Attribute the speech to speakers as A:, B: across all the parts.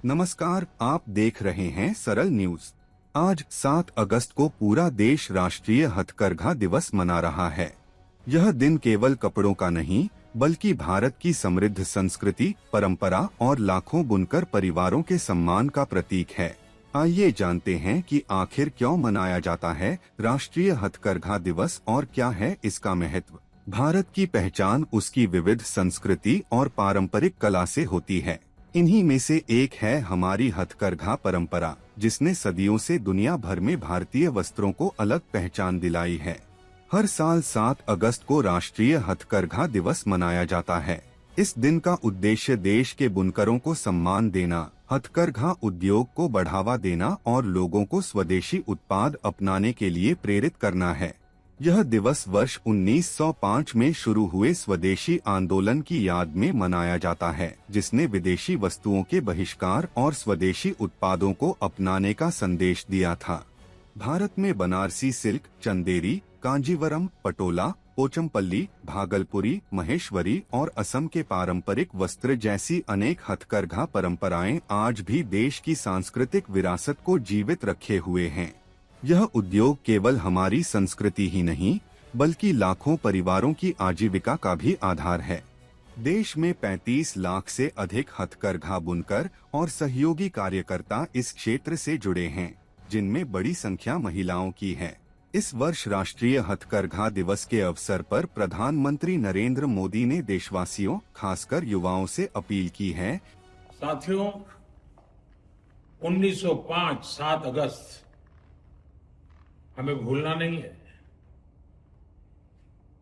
A: नमस्कार, आप देख रहे हैं सरल न्यूज। आज 7 अगस्त को पूरा देश राष्ट्रीय हथकरघा दिवस मना रहा है। यह दिन केवल कपड़ों का नहीं, बल्कि भारत की समृद्ध संस्कृति, परंपरा और लाखों बुनकर परिवारों के सम्मान का प्रतीक है। आइए जानते हैं कि आखिर क्यों मनाया जाता है राष्ट्रीय हथकरघा दिवस और क्या है इसका महत्व। भारत की पहचान उसकी विविध संस्कृति और पारंपरिक कला से होती है। इन्हीं में से एक है हमारी हथकरघा परंपरा, जिसने सदियों से दुनिया भर में भारतीय वस्त्रों को अलग पहचान दिलाई है। हर साल 7 अगस्त को राष्ट्रीय हथकरघा दिवस मनाया जाता है। इस दिन का उद्देश्य देश के बुनकरों को सम्मान देना, हथकरघा उद्योग को बढ़ावा देना और लोगों को स्वदेशी उत्पाद अपनाने के लिए प्रेरित करना है। यह दिवस वर्ष 1905 में शुरू हुए स्वदेशी आंदोलन की याद में मनाया जाता है, जिसने विदेशी वस्तुओं के बहिष्कार और स्वदेशी उत्पादों को अपनाने का संदेश दिया था। भारत में बनारसी सिल्क, चंदेरी, कांजीवरम, पटोला, पोचमपल्ली, भागलपुरी, महेश्वरी और असम के पारंपरिक वस्त्र जैसी अनेक हथकरघा परंपराएं आज भी देश की सांस्कृतिक विरासत को जीवित रखे हुए हैं। यह उद्योग केवल हमारी संस्कृति ही नहीं, बल्कि लाखों परिवारों की आजीविका का भी आधार है। देश में 35 लाख से अधिक हथकरघा बुनकर और सहयोगी कार्यकर्ता इस क्षेत्र से जुड़े हैं, जिनमें बड़ी संख्या महिलाओं की है। इस वर्ष राष्ट्रीय हथकरघा दिवस के अवसर पर प्रधानमंत्री नरेंद्र मोदी ने देशवासियों, खासकर युवाओं से अपील की है।
B: साथियों, 1905 7 अगस्त हमें भूलना नहीं है।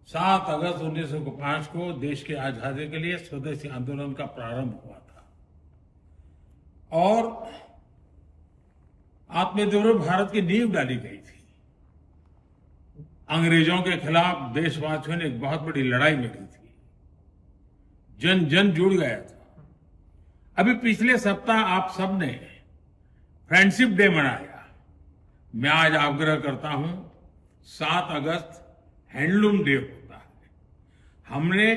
B: 7 अगस्त 1905 को देश की आजादी के लिए स्वदेशी आंदोलन का प्रारंभ हुआ था और आत्मनिर्भर भारत की नींव डाली गई थी। अंग्रेजों के खिलाफ देशवासियों ने एक बहुत बड़ी लड़ाई लड़ी थी। जन जन जुड़ गया था। अभी पिछले सप्ताह आप सबने फ्रेंडशिप डे मनाया। मैं आज आग्रह करता हूं, 7 अगस्त हैंडलूम डे होता है। हमने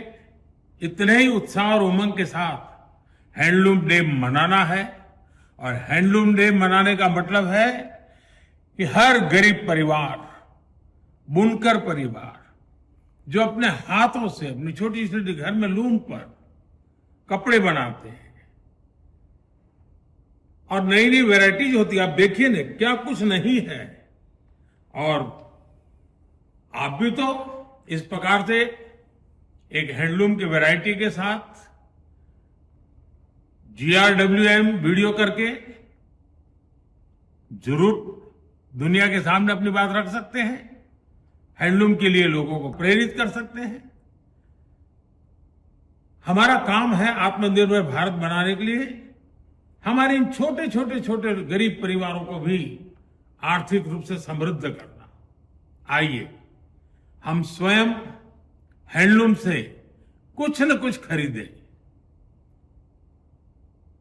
B: इतने ही उत्साह और उमंग के साथ हैंडलूम डे मनाना है और हैंडलूम डे मनाने का मतलब है कि हर गरीब परिवार, बुनकर परिवार, जो अपने हाथों से अपनी छोटी छोटी घर में लूम पर कपड़े बनाते हैं और नई नई वैरायटीज होती है। आप देखिए ना, क्या कुछ नहीं है। और आप भी तो इस प्रकार से एक हैंडलूम की वैरायटी के साथ GRWM वीडियो करके जरूर दुनिया के सामने अपनी बात रख सकते हैं। हैंडलूम के लिए लोगों को प्रेरित कर सकते हैं। हमारा काम है आत्मनिर्भर भारत बनाने के लिए हमारे इन छोटे गरीब परिवारों को भी आर्थिक रूप से समृद्ध करना। आइए हम स्वयं हैंडलूम से कुछ न कुछ खरीदें,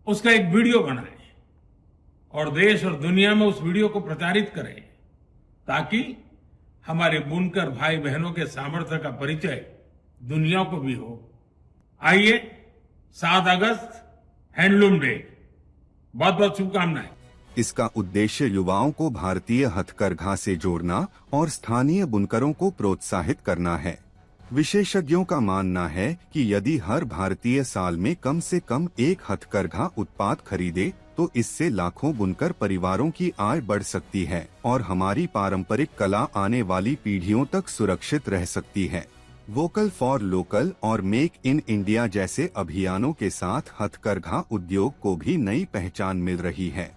B: उसका एक वीडियो बनाएं और देश और दुनिया में उस वीडियो को प्रचारित करें, ताकि हमारे बुनकर भाई बहनों के सामर्थ्य का परिचय दुनिया को भी हो। आइए, 7 अगस्त हैंडलूम डे, बहुत बहुत शुभकामनाएं।
A: इसका उद्देश्य युवाओं को भारतीय हथकरघा से जोड़ना और स्थानीय बुनकरों को प्रोत्साहित करना है। विशेषज्ञों का मानना है कि यदि हर भारतीय साल में कम से कम एक हथकरघा उत्पाद खरीदे, तो इससे लाखों बुनकर परिवारों की आय बढ़ सकती है और हमारी पारंपरिक कला आने वाली पीढ़ियों तक सुरक्षित रह सकती है। वोकल फॉर लोकल और मेक इन इंडिया जैसे अभियानों के साथ हथकरघा उद्योग को भी नई पहचान मिल रही है।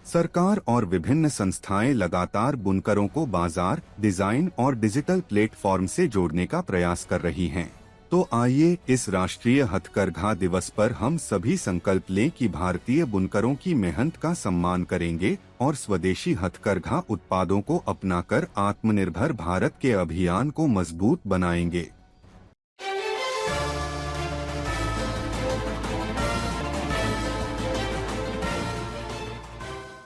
A: सरकार और विभिन्न संस्थाएं लगातार बुनकरों को बाजार, डिजाइन और डिजिटल प्लेटफॉर्म से जोड़ने का प्रयास कर रही हैं। तो आइए इस राष्ट्रीय हथकरघा दिवस पर हम सभी संकल्प लें कि भारतीय बुनकरों की मेहनत का सम्मान करेंगे और स्वदेशी हथकरघा उत्पादों को अपनाकर आत्मनिर्भर भारत के अभियान को मजबूत बनाएंगे।